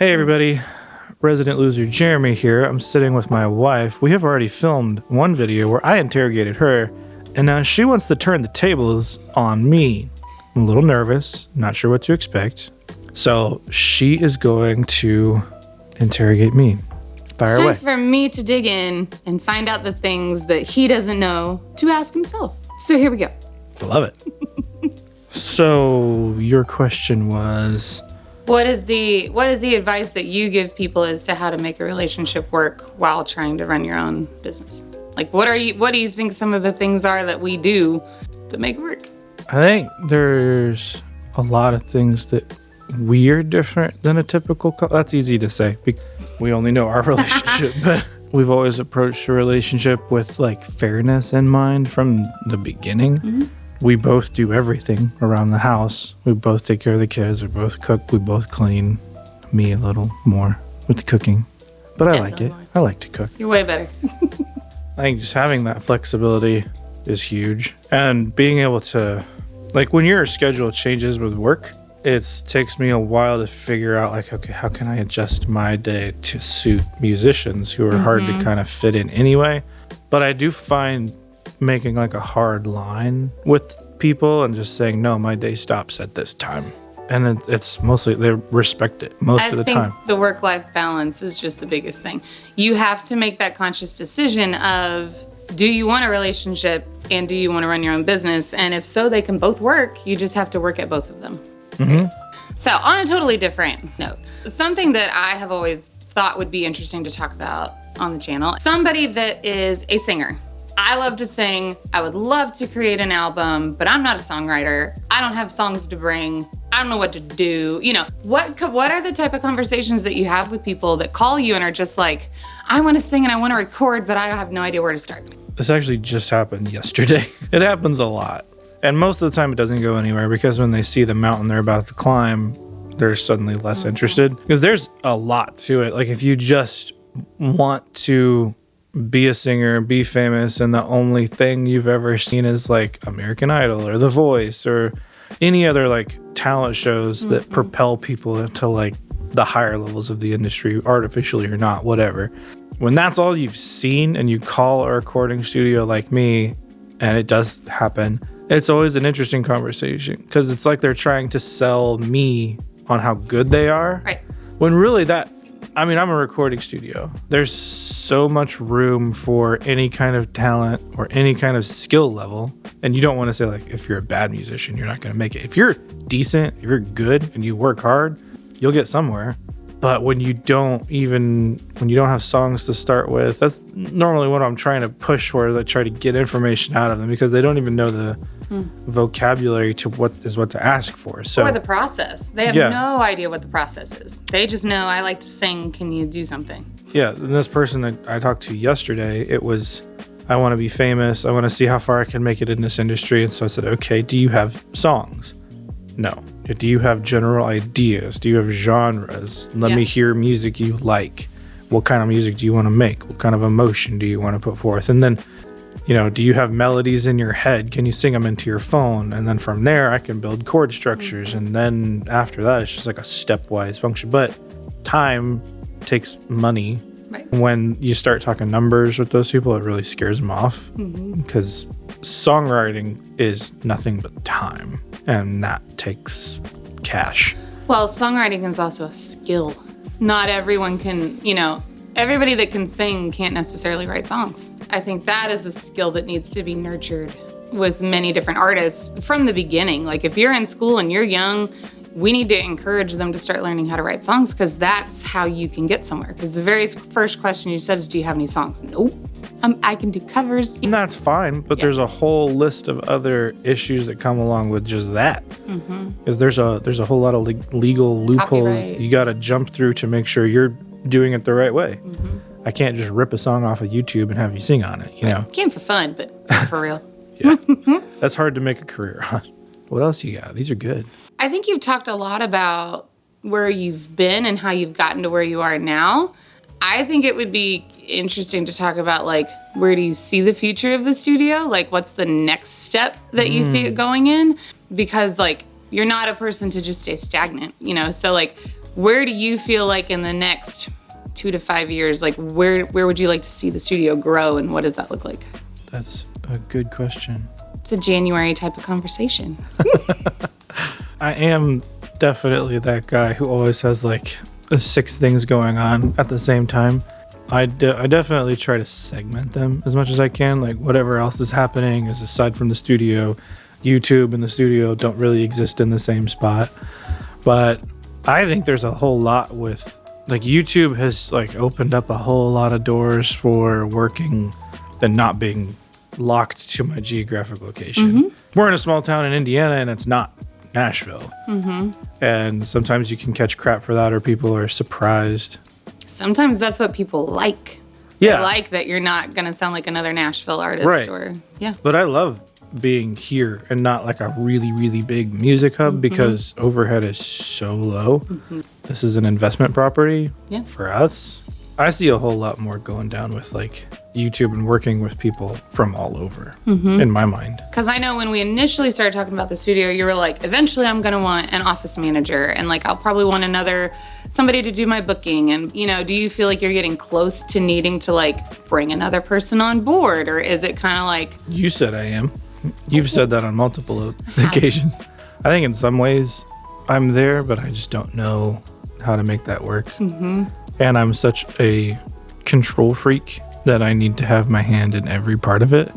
Hey everybody, Resident Loser Jeremy here. I'm sitting with my wife. We have already filmed one video where I interrogated her, and now she wants to turn the tables on me. I'm a little nervous, not sure what to expect. So she is going to interrogate me. Fire away. It's time for me to dig in and find out the things that he doesn't know to ask himself. So here we go. I love it. So your question was... What is the advice that you give people as to how to make a relationship work while trying to run your own business? Like, what do you think some of the things are that we do to make it work? I think there's a lot of things that we are different than a typical couple. That's easy to say. We only know our relationship, but we've always approached a relationship with like fairness in mind from the beginning. Mm-hmm. We both do everything around the house. We both take care of the kids. We both cook. We both clean. Me a little more with the cooking. But I like it. More. I like to cook. You're way better. I think just having that flexibility is huge. And being able to, like when your schedule changes with work, it takes me a while to figure out like, okay, how can I adjust my day to suit musicians who are hard to kind of fit in anyway? But I do find making like a hard line with people and just saying, no, my day stops at this time. And it's mostly, they respect it most of the time. I think the work-life balance is just the biggest thing. You have to make that conscious decision of, do you want a relationship and do you want to run your own business? And if so, they can both work. You just have to work at both of them. Mm-hmm. So on a totally different note, something that I have always thought would be interesting to talk about on the channel, somebody that is a singer. I love to sing. I would love to create an album, but I'm not a songwriter. I don't have songs to bring. I don't know what to do. You know, what are the type of conversations that you have with people that call you and are just like, I want to sing and I want to record, but I have no idea where to start? This actually just happened yesterday. It happens a lot. And most of the time it doesn't go anywhere because when they see the mountain they're about to climb, they're suddenly less interested. Because there's a lot to it. Like if you just want to be a singer, be famous, and the only thing you've ever seen is like American Idol or The Voice or any other like talent shows that propel people into like the higher levels of the industry, artificially or not, whatever. When that's all you've seen and you call a recording studio like me, and it does happen, it's always an interesting conversation because it's like they're trying to sell me on how good they are. Right. When really I'm a recording studio. There's so much room for any kind of talent or any kind of skill level. And you don't want to say like, if you're a bad musician, you're not going to make it. If you're decent, if you're good and you work hard, you'll get somewhere. But when you don't have songs to start with, that's normally what I'm trying to push for. I try to get information out of them because they don't even know the vocabulary to what to ask for. So, or the process. They have no idea what the process is. They just know, I like to sing. Can you do something? Yeah. And this person that I talked to yesterday, it was, I want to be famous. I want to see how far I can make it in this industry. And so I said, okay, do you have songs? No. Do you have general ideas? Do you have genres? Let me hear music you like. What kind of music do you want to make? What kind of emotion do you want to put forth? And then, do you have melodies in your head? Can you sing them into your phone? And then from there, I can build chord structures. And then after that, it's just like a stepwise function. But time takes money. Right. When you start talking numbers with those people, it really scares them off because songwriting is nothing but time. And that takes cash. Well, songwriting is also a skill. Not everyone can, everybody that can sing can't necessarily write songs. I think that is a skill that needs to be nurtured with many different artists from the beginning. Like if you're in school and you're young, we need to encourage them to start learning how to write songs because that's how you can get somewhere. Because the very first question you said is, do you have any songs? Nope. I can do covers. And that's fine, but there's a whole list of other issues that come along with just that. Because there's a whole lot of legal loopholes you got to jump through to make sure you're doing it the right way. I can't just rip a song off of YouTube and have you sing on it, know? Can for fun, but not for real. That's hard to make a career on. What else you got? These are good. I think you've talked a lot about where you've been and how you've gotten to where you are now. I think it would be interesting to talk about, like, where do you see the future of the studio? Like, what's the next step that you see it going in? Because, like, you're not a person to just stay stagnant, So, like, where do you feel like in the next 2 to 5 years, like where would you like to see the studio grow, and what does that look like? That's a good question. It's a January type of conversation. I am definitely that guy who always has like 6 things going on at the same time. I definitely try to segment them as much as I can. Like whatever else is happening is aside from the studio. YouTube and the studio don't really exist in the same spot. But I think there's a whole lot with like YouTube has like opened up a whole lot of doors for working and not being locked to my geographic location. We're in a small town in Indiana and it's not Nashville. And sometimes you can catch crap for that or people are surprised. Sometimes that's what people like. Yeah. They like that you're not going to sound like another Nashville artist. Right. Or yeah. But I love being here and not like a really, really big music hub because overhead is so low. This is an investment property for us. I see a whole lot more going down with like YouTube and working with people from all over in my mind. Because I know when we initially started talking about the studio, you were like, eventually I'm going to want an office manager and like I'll probably want somebody to do my booking. And, you know, do you feel like you're getting close to needing to like bring another person on board, or is it kind of like... You said I am. You've said that on multiple occasions. I think in some ways I'm there, but I just don't know how to make that work. And I'm such a control freak that I need to have my hand in every part of it.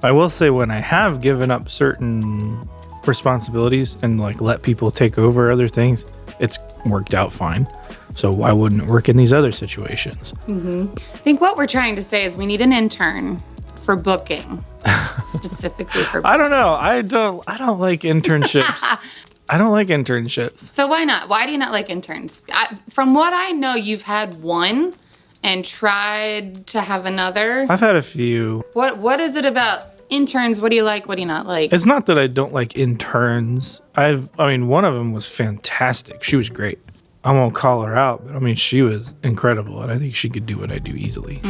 I will say when I have given up certain responsibilities and like let people take over other things, it's worked out fine. So why wouldn't it work in these other situations? I think what we're trying to say is we need an intern for booking. Specifically for booking. I don't know. I don't like internships. I don't like internships. So why not? Why do you not like interns? From what I know, you've had one and tried to have another. I've had a few. What is it about interns? What do you like? What do you not like? It's not that I don't like interns. One of them was fantastic. She was great. I won't call her out, but I mean, she was incredible, and I think she could do what I do easily.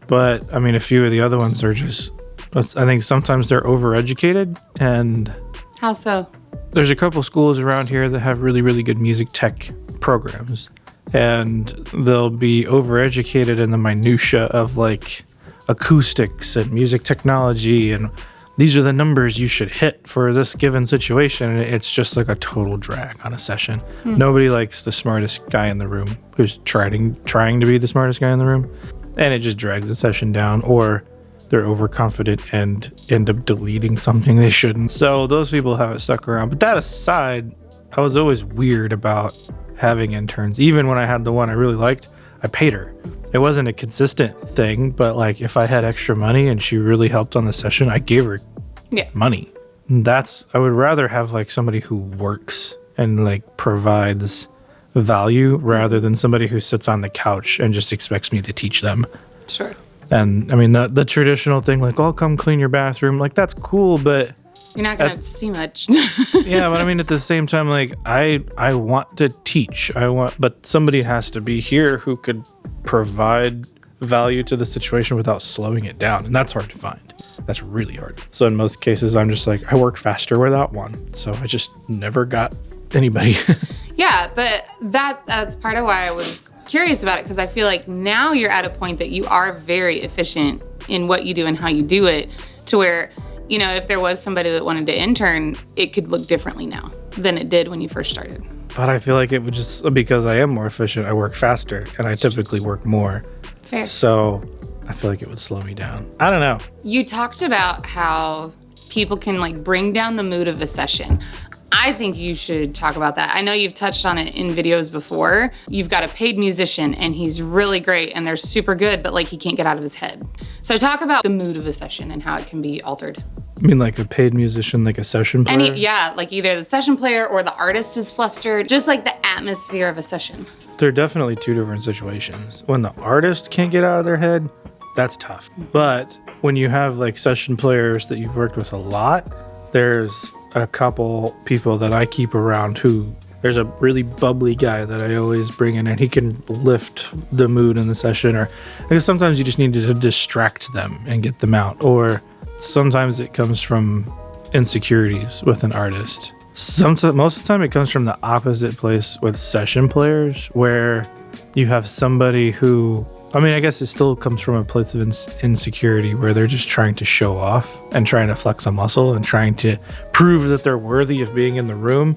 But I mean, a few of the other ones are just, I think sometimes they're overeducated. And how so? There's a couple schools around here that have really, really good music tech programs, and they'll be overeducated in the minutia of like acoustics and music technology, and these are the numbers you should hit for this given situation. And it's just like a total drag on a session. Nobody likes the smartest guy in the room who's trying to be the smartest guy in the room, and it just drags the session down, or they're overconfident and end up deleting something they shouldn't. So those people haven't stuck around. But that aside, I was always weird about having interns. Even when I had the one I really liked, I paid her. It wasn't a consistent thing, but like if I had extra money and she really helped on the session, I gave her money. I would rather have like somebody who works and like provides value rather than somebody who sits on the couch and just expects me to teach them. Sure. And I mean, the traditional thing, like, I'll come clean your bathroom, like, that's cool, but you're not going to see much. Yeah, but I mean, at the same time, like, I want to teach. But somebody has to be here who could provide value to the situation without slowing it down. And that's hard to find. That's really hard. So in most cases, I'm just like, I work faster without one. So I just never got anybody. Yeah, but that's part of why I was curious about it, because I feel like now you're at a point that you are very efficient in what you do and how you do it, to where, you know, if there was somebody that wanted to intern, it could look differently now than it did when you first started. But I feel like it would just, because I am more efficient, I work faster, and I typically work more. Fair. So I feel like it would slow me down. I don't know. You talked about how people can like bring down the mood of a session. I think you should talk about that. I know you've touched on it in videos before. You've got a paid musician and he's really great and they're super good, but like he can't get out of his head. So talk about the mood of a session and how it can be altered. I mean, like a paid musician, like a session player? Like either the session player or the artist is flustered, just like the atmosphere of a session. They're definitely two different situations. When the artist can't get out of their head, that's tough. But when you have like session players that you've worked with a lot, there's a couple people that I keep around who, there's a really bubbly guy that I always bring in, and he can lift the mood in the session, or because sometimes you just need to distract them and get them out, or sometimes it comes from insecurities with an artist. Most of the time it comes from the opposite place with session players, where you have somebody who, I mean, I guess it still comes from a place of insecurity where they're just trying to show off and trying to flex a muscle and trying to prove that they're worthy of being in the room,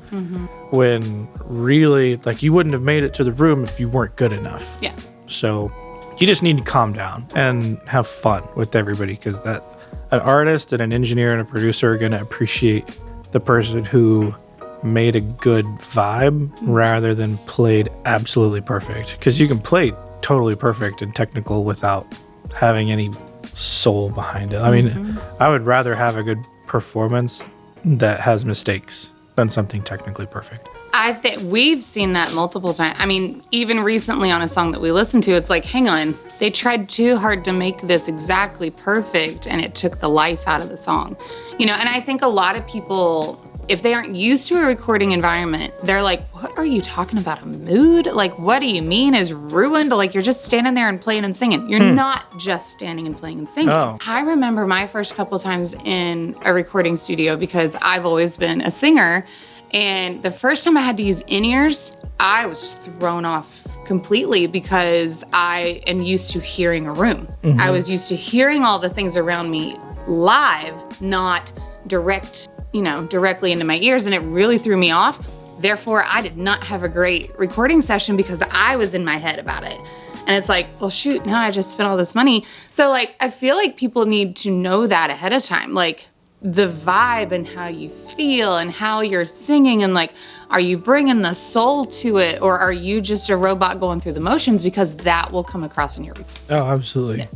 when really, like, you wouldn't have made it to the room if you weren't good enough. Yeah. So you just need to calm down and have fun with everybody, because that an artist and an engineer and a producer are going to appreciate the person who made a good vibe rather than played absolutely perfect. Because you can play totally perfect and technical without having any soul behind it. I mean, I would rather have a good performance that has mistakes than something technically perfect. I think we've seen that multiple times. I mean, even recently on a song that we listened to, it's like, hang on, they tried too hard to make this exactly perfect, and it took the life out of the song. You know, and I think a lot of people, if they aren't used to a recording environment, they're like, what are you talking about, a mood? Like, what do you mean is ruined? Like, you're just standing there and playing and singing. You're not just standing and playing and singing. Oh. I remember my first couple times in a recording studio, because I've always been a singer, and the first time I had to use in-ears, I was thrown off completely, because I am used to hearing a room. I was used to hearing all the things around me live, not directly into my ears, and it really threw me off. Therefore, I did not have a great recording session because I was in my head about it. And it's like, well, shoot, now I just spent all this money. So, like, I feel like people need to know that ahead of time. Like, the vibe and how you feel and how you're singing, and like, are you bringing the soul to it, or are you just a robot going through the motions? Because that will come across in your recording. Oh, absolutely.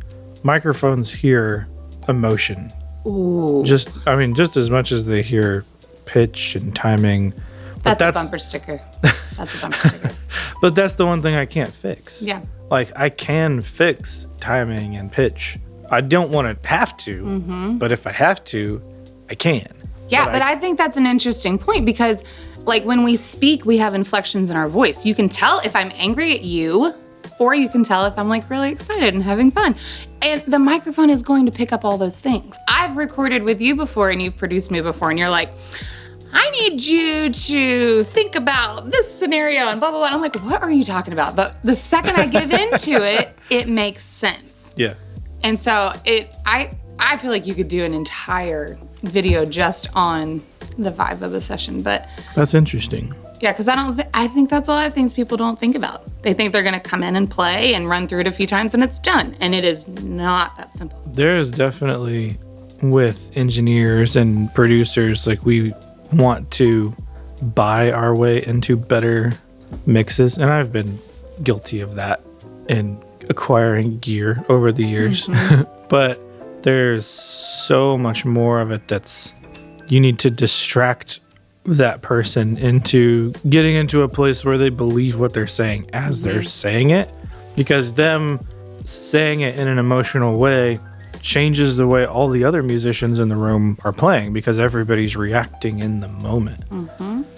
Microphones hear emotion. Ooh. Just as much as they hear pitch and timing. But That's a bumper sticker. That's a bumper sticker. But that's the one thing I can't fix. Yeah. Like, I can fix timing and pitch. I don't want to have to, but if I have to, I can. Yeah, but I think that's an interesting point, because like, when we speak, we have inflections in our voice. You can tell if I'm angry at you, or you can tell if I'm like really excited and having fun. And the microphone is going to pick up all those things. I've recorded with you before, and you've produced me before, and you're like, I need you to think about this scenario and blah, blah, blah. I'm like, what are you talking about? But the second I give into it, it makes sense. Yeah. And so I feel like you could do an entire video just on the vibe of a session. But that's interesting. Yeah, because I think that's a lot of things people don't think about. They think they're going to come in and play and run through it a few times and it's done. And it is not that simple. There is definitely, with engineers and producers, like, we want to buy our way into better mixes. And I've been guilty of that in acquiring gear over the years. But there's so much more of it that's, you need to distract that person into getting into a place where they believe what they're saying as they're saying it, because them saying it in an emotional way changes the way all the other musicians in the room are playing, because everybody's reacting in the moment.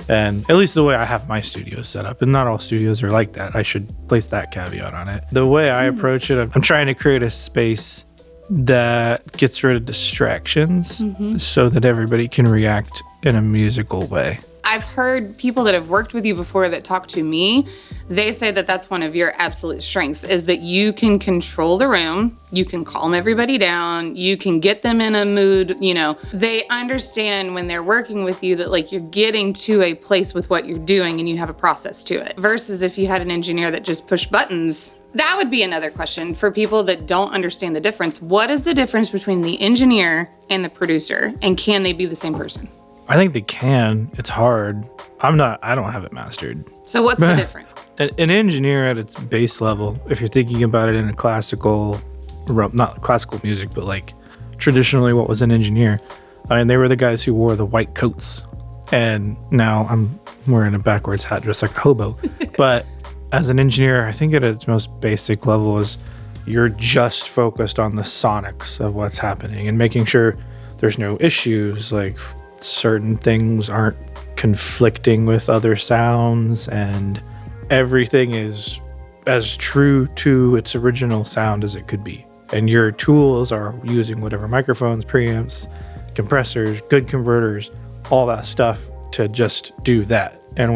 And at least the way I have my studio set up, and not all studios are like that. I should place that caveat on it. The way I approach it, I'm trying to create a space that gets rid of distractions so that everybody can react in a musical way. I've heard people that have worked with you before that talk to me, they say that that's one of your absolute strengths, is that you can control the room, you can calm everybody down, you can get them in a mood, you know. They understand when they're working with you that, like, you're getting to a place with what you're doing and you have a process to it. Versus if you had an engineer that just pushed buttons. That would be another question for people that don't understand the difference. What is the difference between the engineer and the producer, and can they be the same person? I think they can. It's hard. I don't have it mastered. So what's the difference? An engineer at its base level, if you're thinking about it in a classical, not classical music, but like traditionally what was an engineer, I mean, they were the guys who wore the white coats. And now I'm wearing a backwards hat just like a hobo. But as an engineer, I think at its most basic level is you're just focused on the sonics of what's happening and making sure there's no issues, like certain things aren't conflicting with other sounds, and everything is as true to its original sound as it could be. And your tools are using whatever microphones, preamps, compressors, good converters, all that stuff to just do that. And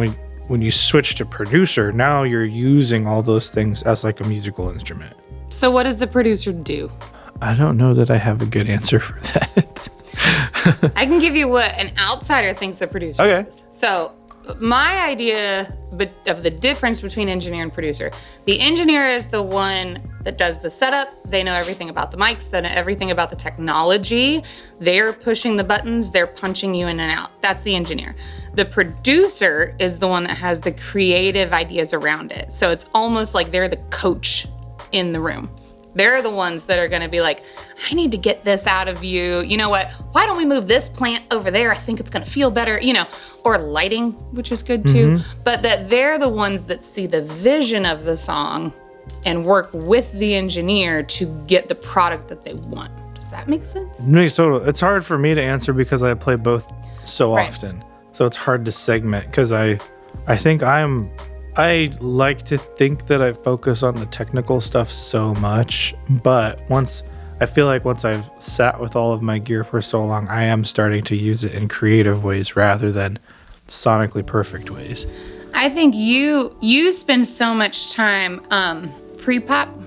when you switch to producer, now you're using all those things as like a musical instrument. So what does the producer do? I don't know that I have a good answer for that. I can give you what an outsider thinks a producer is. So my idea of the difference between engineer and producer, the engineer is the one that does the setup. They know everything about the mics, they know everything about the technology. They're pushing the buttons, they're punching you in and out. That's the engineer. The producer is the one that has the creative ideas around it. So it's almost like they're the coach in the room. They're the ones that are going to be like, I need to get this out of you. You know what? Why don't we move this plant over there? I think it's going to feel better, or lighting, which is good too. But that they're the ones that see the vision of the song and work with the engineer to get the product that they want. Does that make sense? Makes total. It's hard for me to answer because I play both so often. So it's hard to segment because I think I like to think that I focus on the technical stuff so much, but once I've sat with all of my gear for so long, I am starting to use it in creative ways rather than sonically perfect ways. I think you spend so much time pre-pro.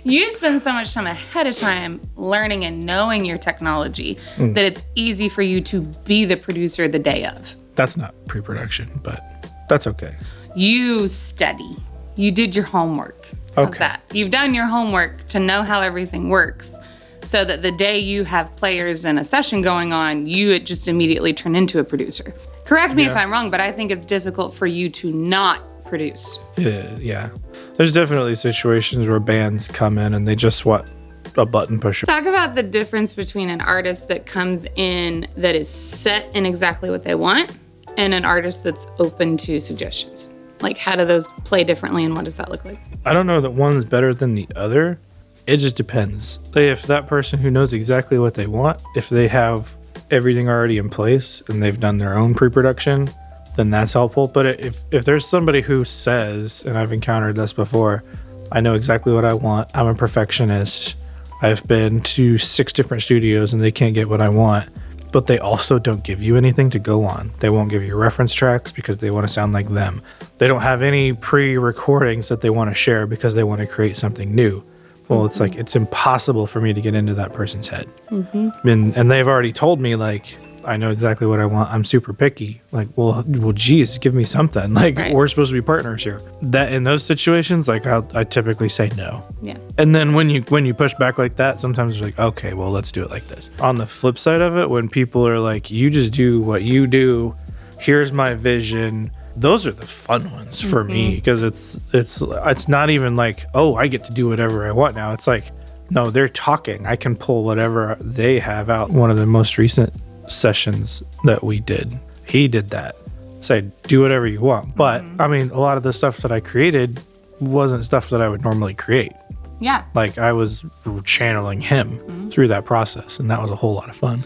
You spend so much time ahead of time learning and knowing your technology that it's easy for you to be the producer the day of. That's not pre-production, but that's okay. You study. You did your homework. How's that? You've done your homework to know how everything works so that the day you have players in a session going on, you just immediately turn into a producer. Correct me if I'm wrong, but I think it's difficult for you to not produce. Yeah. There's definitely situations where bands come in and they just want a button pusher. Talk about the difference between an artist that comes in that is set in exactly what they want and an artist that's open to suggestions. Like, how do those play differently and what does that look like? I don't know that one's better than the other. It just depends. If that person who knows exactly what they want, if they have everything already in place and they've done their own pre-production, then that's helpful. But if there's somebody who says, and I've encountered this before, I know exactly what I want, I'm a perfectionist, I've been to 6 different studios and they can't get what I want, but they also don't give you anything to go on. They won't give you reference tracks because they want to sound like them. They don't have any pre-recordings that they want to share because they want to create something new. Well, it's like, it's impossible for me to get into that person's head. And they've already told me, like, I know exactly what I want. I'm super picky. Like, well, geez, give me something. Like, we're supposed to be partners here. That in those situations, like, I typically say no. Yeah. And then when you push back like that, sometimes it's like, okay, well, let's do it like this. On the flip side of it, when people are like, you just do what you do, here's my vision. Those are the fun ones for me because it's not even like, oh, I get to do whatever I want now. It's like, no, they're talking. I can pull whatever they have out. One of the most recent sessions that we did, he did that. Say, do whatever you want. But I mean, a lot of the stuff that I created wasn't stuff that I would normally create. Yeah. Like, I was channeling him through that process, and that was a whole lot of fun.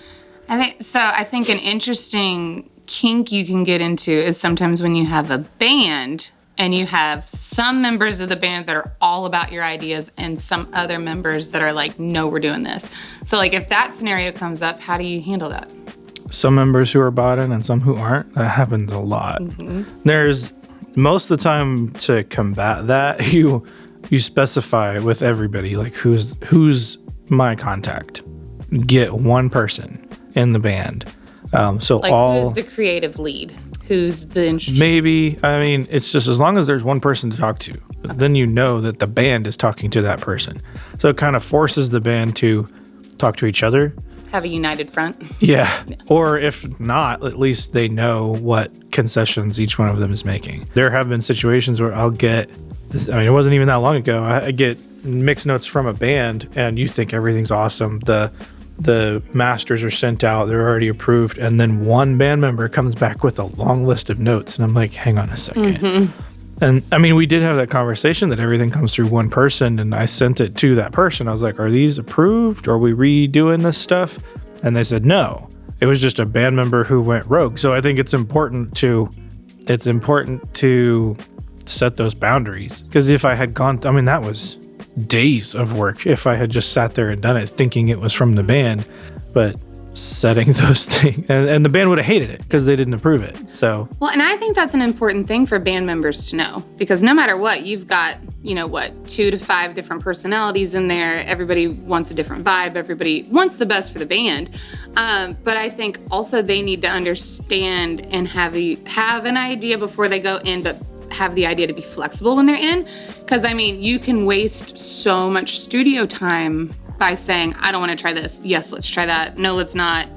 I think an interesting kink you can get into is sometimes when you have a band and you have some members of the band that are all about your ideas and some other members that are like, no, we're doing this. So like, if that scenario comes up, how do you handle that? Some members who are bought in and some who aren't. That happens a lot. There's, most of the time, to combat that, you specify with everybody, like, who's my contact. Get one person in the band. Who's the creative lead? Who's the maybe, I mean, it's just as long as there's one person to talk to, then you know that the band is talking to that person. So it kind of forces the band to talk to each other. Have a united front. Yeah. Or if not, at least they know what concessions each one of them is making. There have been situations where I'll get, I mean, it wasn't even that long ago, I get mixed notes from a band and you think everything's awesome. The masters are sent out, they're already approved, and then one band member comes back with a long list of notes, and I'm like, hang on a second. And I mean, we did have that conversation that everything comes through one person, and I sent it to that person. I was like, are these approved? Are we redoing this stuff? And they said no. It was just a band member who went rogue. So I think it's important to set those boundaries, because if I had gone, I mean, that was days of work if I had just sat there and done it thinking it was from the band. But setting those things. And the band would have hated it because they didn't approve it. So, well, and I think that's an important thing for band members to know, because no matter what, you've got, 2 to 5 different personalities in there. Everybody wants a different vibe. Everybody wants the best for the band. But I think also they need to understand and have an idea before they go in, but have the idea to be flexible when they're in. Because, you can waste so much studio time by saying, I don't want to try this. Yes, let's try that. No, let's not.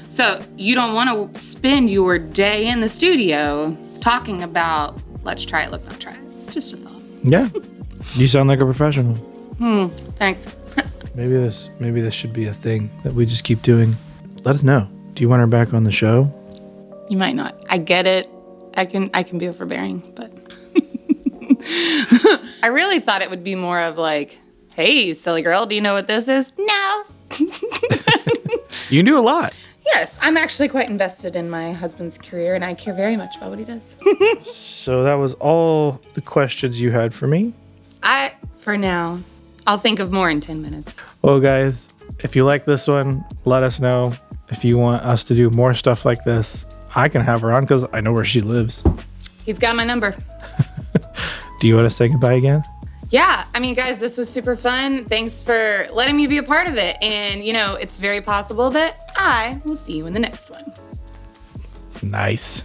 So you don't want to spend your day in the studio talking about, let's try it, let's not try it. Just a thought. Yeah. You sound like a professional. Thanks. Maybe this should be a thing that we just keep doing. Let us know. Do you want her back on the show? You might not. I get it. I can be overbearing, but I really thought it would be more of like, hey, silly girl, do you know what this is? No. You do a lot. Yes, I'm actually quite invested in my husband's career, and I care very much about what he does. So that was all the questions you had for me? For now, I'll think of more in 10 minutes. Well, guys, if you like this one, let us know. If you want us to do more stuff like this, I can have her on because I know where she lives. He's got my number. Do you want to say goodbye again? Yeah, guys, this was super fun. Thanks for letting me be a part of it. And, it's very possible that I will see you in the next one. Nice.